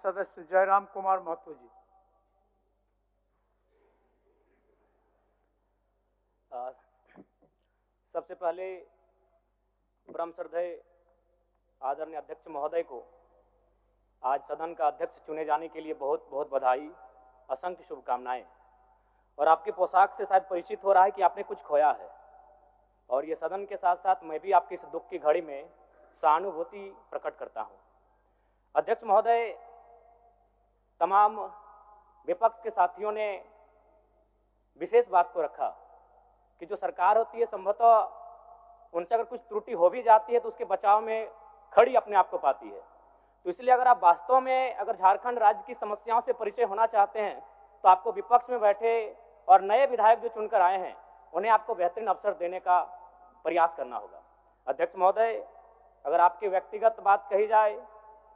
सदस्य जयराम कुमार महतो जी। सबसे पहले परम श्रद्धेय आदरणीय अध्यक्ष महोदय को आज सदन का अध्यक्ष चुने जाने के लिए बहुत बहुत बधाई, असंख्य शुभकामनाएं। और आपके पोशाक से शायद परिचित हो रहा है कि आपने कुछ खोया है, और ये सदन के साथ साथ मैं भी आपके इस दुख की घड़ी में सहानुभूति प्रकट करता हूं। अध्यक्ष महोदय, तमाम विपक्ष के साथियों ने विशेष बात को रखा कि जो सरकार होती है संभवतः उनसे अगर कुछ त्रुटि हो भी जाती है तो उसके बचाव में खड़ी अपने आप को पाती है। तो इसलिए अगर आप वास्तव में अगर झारखंड राज्य की समस्याओं से परिचय होना चाहते हैं तो आपको विपक्ष में बैठे और नए विधायक जो चुनकर आए हैं उन्हें आपको बेहतरीन अवसर देने का प्रयास करना होगा। अध्यक्ष महोदय, अगर आपकी व्यक्तिगत बात कही जाए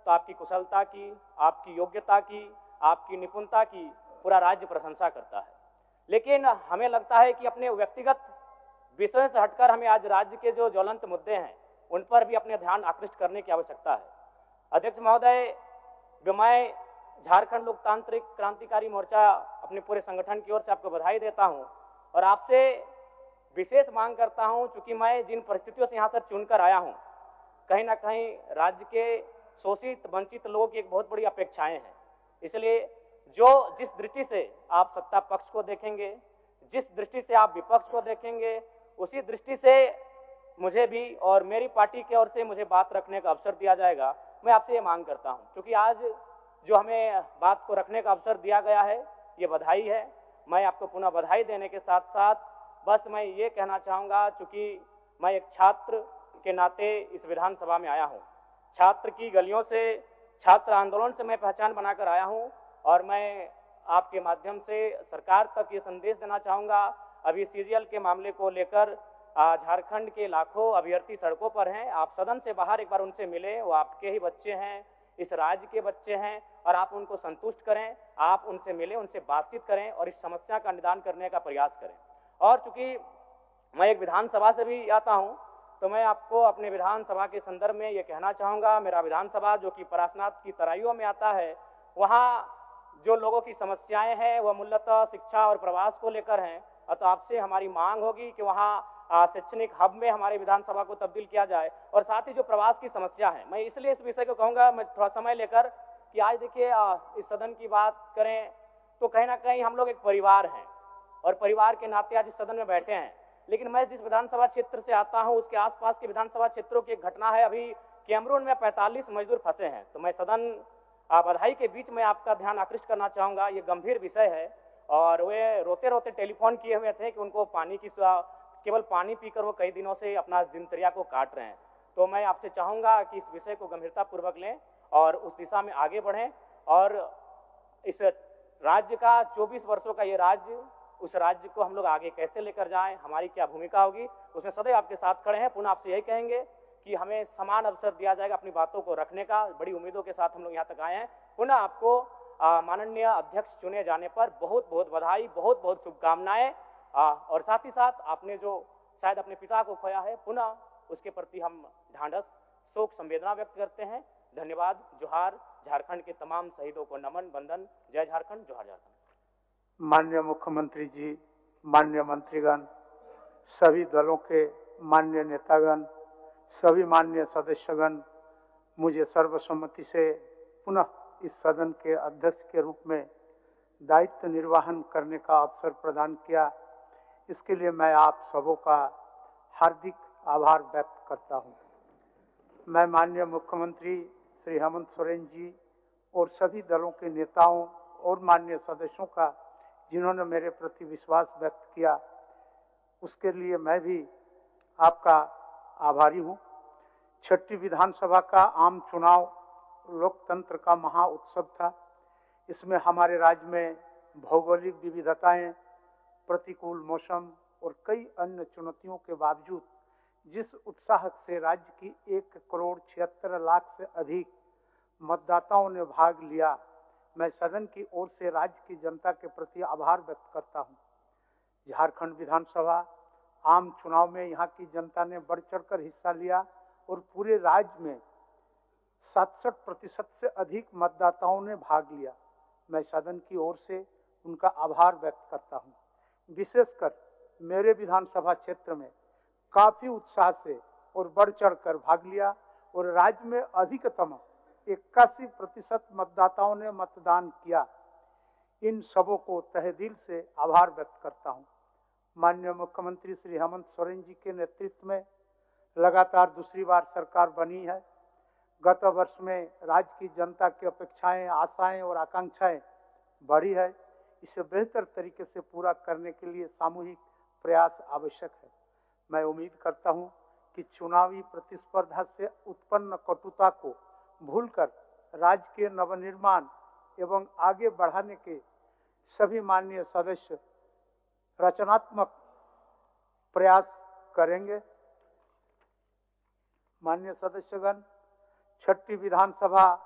तो आपकी कुशलता की, आपकी योग्यता की, आपकी निपुणता की पूरा राज्य प्रशंसा करता है, लेकिन हमें लगता है कि अपने व्यक्तिगत विषय से हटकर हमें आज राज्य के जो ज्वलंत मुद्दे हैं उन पर भी अपने ध्यान आकृष्ट करने की आवश्यकता है। अध्यक्ष महोदय, मैं झारखंड लोकतांत्रिक क्रांतिकारी मोर्चा अपने पूरे संगठन की ओर से आपको बधाई देता हूं और आपसे विशेष मांग करता हूं, चूंकि मैं जिन परिस्थितियों से यहां से चुनकर आया हूं, कहीं ना कहीं राज्य के शोषित वंचित लोगों की एक बहुत बड़ी अपेक्षाएं हैं। इसलिए जिस दृष्टि से आप सत्ता पक्ष को देखेंगे, जिस दृष्टि से आप विपक्ष को देखेंगे, उसी दृष्टि से मुझे भी और मेरी पार्टी की ओर से मुझे बात रखने का अवसर दिया जाएगा। मैं आपसे ये मांग करता हूं, क्योंकि आज जो हमें बात को रखने का अवसर दिया गया है ये बधाई है। मैं आपको पुनः बधाई देने के साथ साथ बस मैं ये कहना चाहूँगा, चूँकि मैं एक छात्र के नाते इस विधानसभा में आया हूँ, छात्र की गलियों से, छात्र आंदोलन से मैं पहचान बनाकर आया हूँ, और मैं आपके माध्यम से सरकार तक ये संदेश देना चाहूँगा। अभी सीरियल के मामले को लेकर झारखंड के लाखों अभ्यर्थी सड़कों पर हैं। आप सदन से बाहर एक बार उनसे मिलें, वो आपके ही बच्चे हैं, इस राज्य के बच्चे हैं, और आप उनको संतुष्ट करें, आप उनसे मिलें, उनसे बातचीत करें और इस समस्या का निदान करने का प्रयास करें। और चूंकि मैं एक विधानसभा से भी आता हूं, तो मैं आपको अपने विधानसभा के संदर्भ में ये कहना चाहूँगा, मेरा विधानसभा जो कि परासनाथ की तराइयों में आता है, वहाँ जो लोगों की समस्याएं हैं वह मूलतः शिक्षा और प्रवास को लेकर हैं। तो आपसे हमारी मांग होगी कि वहाँ शैक्षणिक हब में हमारे विधानसभा को तब्दील किया जाए, और साथ ही जो प्रवास की समस्या है, मैं इसलिए इस विषय को कहूँगा, मैं थोड़ा समय लेकर, कि आज देखिए इस सदन की बात करें तो कहीं ना कहीं हम लोग एक परिवार हैं, और परिवार के नाते आज इस सदन में बैठे हैं। लेकिन मैं जिस विधानसभा क्षेत्र से आता हूं उसके आसपास के विधानसभा क्षेत्रों की एक घटना है। अभी कैमरून में 45 मजदूर फंसे हैं, तो मैं सदन बधाई के बीच में आपका ध्यान आकृष्ट करना चाहूँगा। ये गंभीर विषय है, और वे रोते रोते टेलीफोन किए हुए थे कि उनको पानी की, केवल पानी पीकर वो कई दिनों से अपना दिनचर्या को काट रहे हैं। तो मैं आपसे चाहूँगा कि इस विषय को गंभीरतापूर्वक लें और उस दिशा में आगे बढ़ें, और इस राज्य का 24 वर्षों का ये राज्य, उस राज्य को हम लोग आगे कैसे लेकर जाएं, हमारी क्या भूमिका होगी, उसमें सदैव आपके साथ खड़े हैं। पुनः आपसे यही कहेंगे कि हमें समान अवसर दिया जाएगा अपनी बातों को रखने का। बड़ी उम्मीदों के साथ हम लोग यहाँ तक आए हैं। पुनः आपको माननीय अध्यक्ष चुने जाने पर बहुत बहुत बधाई, बहुत बहुत शुभकामनाएं, और साथ ही साथ आपने जो शायद अपने पिता को खोया है, पुनः उसके प्रति हम ढांढस, शोक, संवेदना व्यक्त करते हैं। धन्यवाद। जोहार। झारखंड के तमाम शहीदों को नमन, वंदन। जय झारखंड, जोहार झारखंड। माननीय मुख्यमंत्री जी, माननीय मंत्रीगण, सभी दलों के माननीय नेतागण, सभी माननीय सदस्यगण, मुझे सर्वसम्मति से पुनः इस सदन के अध्यक्ष के रूप में दायित्व निर्वहन करने का अवसर प्रदान किया, इसके लिए मैं आप सबों का हार्दिक आभार व्यक्त करता हूं। मैं माननीय मुख्यमंत्री श्री हेमंत सोरेन जी और सभी दलों के नेताओं और माननीय सदस्यों का, जिन्होंने मेरे प्रति विश्वास व्यक्त किया, उसके लिए मैं भी आपका आभारी हूं। छठी विधानसभा का आम चुनाव लोकतंत्र का महा उत्सव था। इसमें हमारे राज्य में भौगोलिक विविधताएं, प्रतिकूल मौसम और कई अन्य चुनौतियों के बावजूद जिस उत्साह से राज्य की 1,76,00,000 से अधिक मतदाताओं ने भाग लिया, मैं सदन की ओर से राज्य की जनता के प्रति आभार व्यक्त करता हूं। झारखंड विधानसभा आम चुनाव में यहाँ की जनता ने बढ़ चढ़कर हिस्सा लिया और पूरे राज्य में 67% से अधिक मतदाताओं ने भाग लिया। मैं सदन की ओर से उनका आभार व्यक्त करता हूं। विशेषकर मेरे विधानसभा क्षेत्र में काफी उत्साह से और बढ़ चढ़कर भाग लिया और राज्य में अधिकतम 81% मतदाताओं ने मतदान किया। इन सबों को तहे दिल से आभार व्यक्त करता हूं। माननीय मुख्यमंत्री श्री हेमंत सोरेन जी के नेतृत्व में लगातार दूसरी बार सरकार बनी है। गत वर्ष में राज्य की जनता की अपेक्षाएं, आशाएं और आकांक्षाएं बढ़ी है। इसे बेहतर तरीके से पूरा करने के लिए सामूहिक प्रयास आवश्यक है। मैं उम्मीद करता हूं कि चुनावी प्रतिस्पर्धा से उत्पन्न कटुता को भूलकर राज्य के नवनिर्माण एवं आगे बढ़ाने के सभी माननीय सदस्य रचनात्मक प्रयास करेंगे। माननीय सदस्यगण, छठी विधानसभा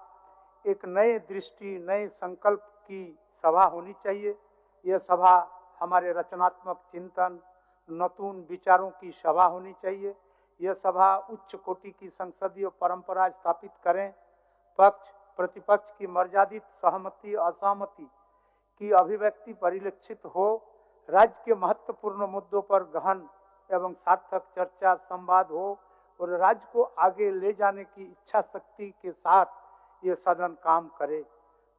एक नए दृष्टि, नए संकल्प की सभा होनी चाहिए। यह सभा हमारे रचनात्मक चिंतन, नतून विचारों की सभा होनी चाहिए। यह सभा उच्च कोटि की संसदीय परंपरा स्थापित करें। पक्ष प्रतिपक्ष की मर्यादित सहमति असहमति की अभिव्यक्ति परिलक्षित हो। राज्य के महत्वपूर्ण मुद्दों पर गहन एवं सार्थक चर्चा संवाद हो और राज्य को आगे ले जाने की इच्छा शक्ति के साथ ये सदन काम करे।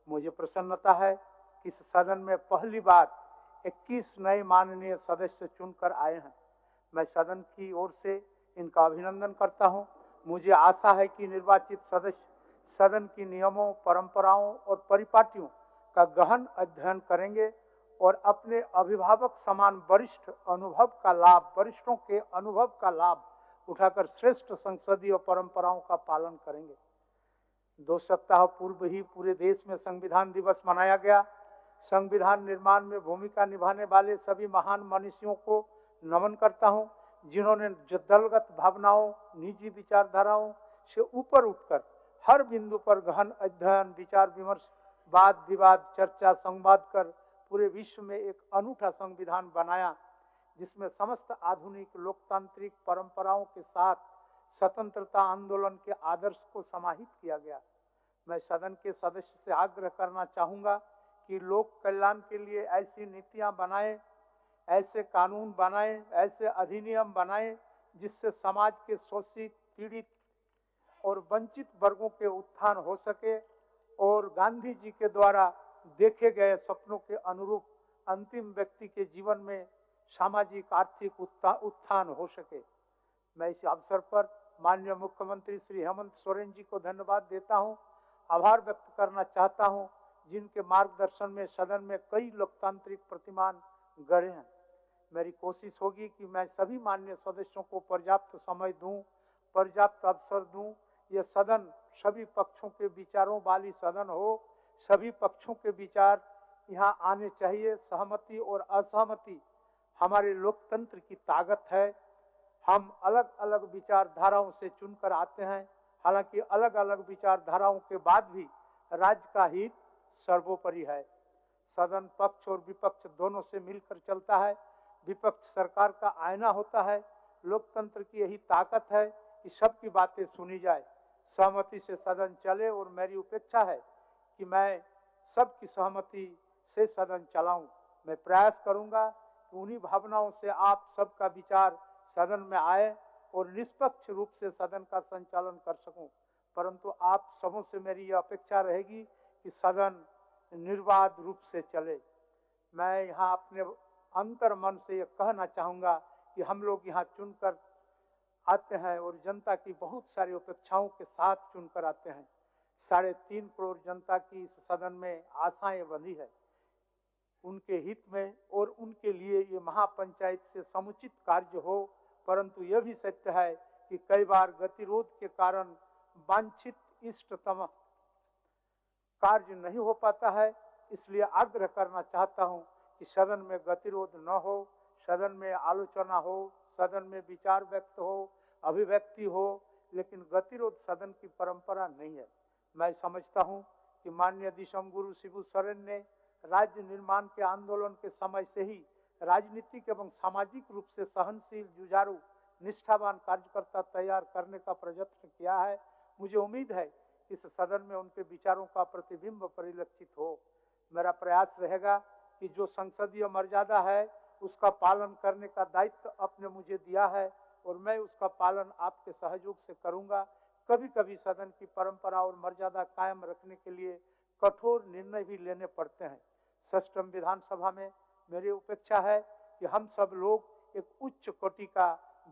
मुझे प्रसन्नता है कि इस सदन में पहली बार 21 नए माननीय सदस्य चुनकर आए हैं। मैं सदन की ओर से इनका अभिनंदन करता हूं। मुझे आशा है कि निर्वाचित सदस्य सदन की नियमों, परंपराओं और परिपाटियों का गहन अध्ययन करेंगे और अपने अभिभावक समान वरिष्ठों के अनुभव का लाभ उठाकर श्रेष्ठ संसदीय परंपराओं का पालन करेंगे। 2 सप्ताह पूर्व ही पूरे देश में संविधान दिवस मनाया गया। संविधान निर्माण में भूमिका निभाने वाले सभी महान मनीषियों को नमन करता हूं, जिन्होंने दलगत भावनाओं, निजी विचारधाराओं से ऊपर उठकर हर बिंदु पर गहन अध्ययन, विचार विमर्श, वाद विवाद, चर्चा, संवाद कर पूरे विश्व में एक अनूठा संविधान बनाया, जिसमें समस्त आधुनिक लोकतांत्रिक परंपराओं के साथ स्वतंत्रता आंदोलन के आदर्श को समाहित किया गया। मैं सदन के सदस्य से आग्रह करना चाहूंगा कि लोक कल्याण के लिए ऐसी नीतियां बनाएं, ऐसे कानून बनाएं, ऐसे अधिनियम बनाएं जिससे समाज के शोषित, पीड़ित और वंचित वर्गों के उत्थान हो सके और गांधी जी के द्वारा देखे गए सपनों के अनुरूप अंतिम व्यक्ति के जीवन में सामाजिक आर्थिक उत्थान हो सके। मैं इस अवसर पर माननीय मुख्यमंत्री श्री हेमंत सोरेन जी को धन्यवाद देता हूं, आभार व्यक्त करना चाहता हूं, जिनके मार्गदर्शन में सदन में कई लोकतांत्रिक प्रतिमान गढ़े हैं। मेरी कोशिश होगी कि मैं सभी माननीय सदस्यों को पर्याप्त समय दूं, पर्याप्त अवसर दूं। यह सदन सभी पक्षों के विचारों वाली सदन हो। सभी पक्षों के विचार यहाँ आने चाहिए। सहमति और असहमति हमारे लोकतंत्र की ताकत है। हम अलग अलग विचारधाराओं से चुनकर आते हैं। हालांकि अलग अलग विचारधाराओं के बाद भी राज्य का हित सर्वोपरि है। सदन पक्ष और विपक्ष दोनों से मिलकर चलता है। विपक्ष सरकार का आईना होता है। लोकतंत्र की यही ताकत है कि सबकी बातें सुनी जाए, सहमति से सदन चले और मेरी अपेक्षा है कि मैं सबकी सहमति से सदन चलाऊं। मैं प्रयास करूंगा कि उन्हीं भावनाओं से आप सबका विचार सदन में आए और निष्पक्ष रूप से सदन का संचालन कर सकूं। परंतु आप सबों से मेरी यह अपेक्षा रहेगी कि सदन निर्बाध रूप से चले। मैं यहाँ अपने अंतर मन से यह कहना चाहूँगा कि हम लोग यहाँ चुनकर आते हैं और जनता की बहुत सारी अपेक्षाओं के साथ चुनकर आते हैं। 3.5 करोड़ जनता की इस सदन में आशाएं बंधी है। उनके हित में और उनके लिए ये महापंचायत से समुचित कार्य हो। परंतु यह भी सत्य है कि कई बार गतिरोध के कारण वांछित इष्टतम कार्य नहीं हो पाता है। इसलिए आग्रह करना चाहता हूं कि सदन में गतिरोध न हो, सदन में आलोचना हो, सदन में विचार व्यक्त हो, अभिव्यक्ति हो, लेकिन गतिरोध सदन की परंपरा नहीं है। मैं समझता हूं कि माननीय दिशम गुरु शिबू सोरेन ने राज्य निर्माण के आंदोलन के समय से ही राजनीतिक एवं सामाजिक रूप से सहनशील, जुझारू, निष्ठावान कार्यकर्ता तैयार करने का प्रयत्न किया है। मुझे उम्मीद है इस सदन में उनके विचारों का प्रतिबिंब परिलक्षित हो। मेरा प्रयास रहेगा कि जो संसदीय मर्यादा है उसका पालन करने का दायित्व आपने मुझे दिया है और मैं उसका पालन आपके सहयोग से करूंगा। कभी कभी सदन की परंपरा और मर्यादा कायम रखने के लिए कठोर निर्णय भी लेने पड़ते हैं। सष्टम विधानसभा में मेरी अपेक्षा है कि हम सब लोग एक उच्च कोटि का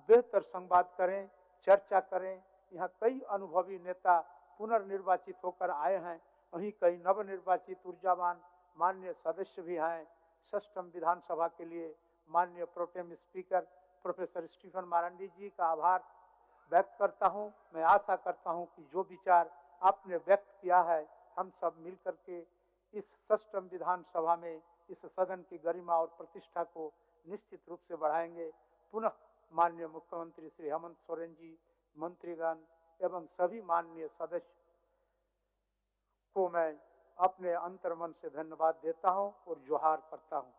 बेहतर संवाद करें, चर्चा करें। यहाँ कई अनुभवी नेता पुनर्निर्वाचित होकर आए हैं, वहीं कई नवनिर्वाचित ऊर्जावान माननीय सदस्य भी हैं। सष्टम विधानसभा के लिए माननीय pro tem speaker professor Stephen Marandi ji का आभार व्यक्त करता हूं। मैं आशा करता हूं कि जो विचार आपने व्यक्त किया है हम सब मिलकर के इस सष्टम विधानसभा में इस सदन की गरिमा और प्रतिष्ठा को निश्चित रूप से बढ़ाएंगे। पुनः माननीय मुख्यमंत्री श्री हेमंत सोरेन जी, मंत्रीगण एवं सभी माननीय सदस्य को मैं अपने अंतर्मन से धन्यवाद देता हूं और जोहार करता हूं।